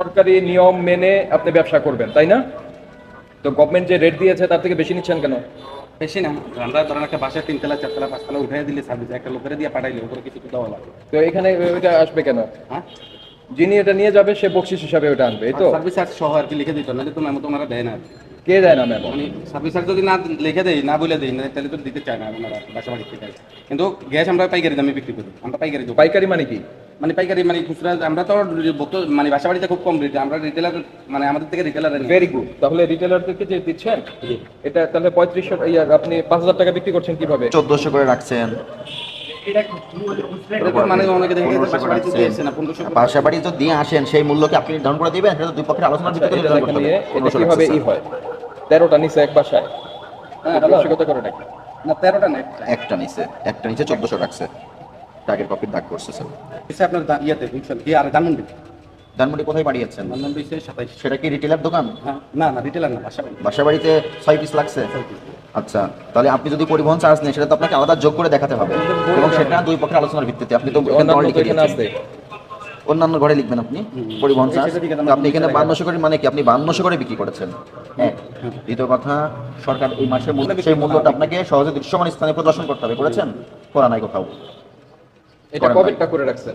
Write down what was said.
সরকারি নিয়ম মেনে আপনি ব্যবসা করবেন, তাই না? তো গভর্নমেন্ট যে রেট দিয়েছে তার থেকে বেশি নিচ্ছেন কেন? বেশি না, আমরা ধরেন একটা বাসায় 3 তলা 4 তলা 5 তলা উঠাই দিলে সার্ভিস একটা লোকের দিয়ে পাঠাইলে উপরে কিছু তো দেওয়া লাগে। তো এখানে ওইটা আসবে কেন? হ্যাঁ, যিনি এটা নিয়ে যাবে সে বকশিস হিসাবে ওটা আনবে, এই তো? সার্ভিস চার্জ সহ আর কি লিখে দিত না, তো ম্যাম তোমারা দেয় না। কে দেয় না ম্যাম? মানে সার্ভিস চার্জ যদি না লিখে দেয়, না বলে দেয় না, তাহলে তো দিতে চায় না ওনারা বাসা বাড়ি থেকে। কিন্তু গ্যাস আমরা পাইকারি দামে বিক্রি করি, আমরা পাইকারি দেবো। পাইকারি মানে কি? মানে পাইকারি মানে খুচরা আমরা তো মানে বাসা বাড়িতে খুব কম রেটে আমরা রিটেলার, মানে আমাদের থেকে রিটেলার। Very good. তাহলে রিটেলারদেরকে যে দিচ্ছেন এটা তাহলে 3500 আপনি 5000 টাকা বিক্রি করছেন কিভাবে? 1400 করে রাখছেন। মানে অনেকে দেখে বাসা বাড়িতে দিয়ে আসছে না 1500 করে। বাসা বাড়ি তো দিয়ে আসেন, সেই মূল্যকে আপনি নির্ধারণ করে দিবেন, সেটা তো দুই পক্ষের আলোচনার ভিত্তিতে এটা নির্ধারণ দেখেন করতে হবে। নিয়ে এটা কিভাবে ই হয়? 13টা নিচে এক বাসায় হ্যাঁ, হ্যালো। কথা করে নাকি? না 13টা না, একটা নিচে 1400 রাখছে, টাকের কপির দাগ করছে স্যার। হচ্ছে আপনার ইয়েতে বুঝছেন কি আর ধানমন্ডি। ধানমন্ডি কোথায় বাড়িয়েছেন? ধানমন্ডি হচ্ছে 27। সেটা কি রিটেলার দোকান? হ্যাঁ, না না রিটেলার না, বাসা বাড়ি। বাসা বাড়িতে 6 পিস লাগছে। আচ্ছা, তাহলে আপনি যদি পরিবহন চার্জ নেন সেটা তো আপনাকে আলাদা যোগ করে দেখাতে হবে, এবং সেটা দুই পক্ষের আলোচনার ভিত্তিতে। আপনি তো এখানে অন্যান্য লিখে এখানে দিয়েছেন। আছে। অন্যান্য ঘরে লিখবেন আপনি পরিবহন চার্জ। সেটা দিকে আপনি এখানে 5200 করে, মানে কি আপনি 5200 করে বিক্রি করেছেন? হ্যাঁ। দ্বিতীয় কথা, সরকার এই মাসের মূল্য, সেই মূল্যটা আপনাকে সহজে দৃশ্যমান স্থানে প্রদর্শন করতে হবে। করেছেন? করা নাই কোথাও। এটা কবেটা করে রাখছেন?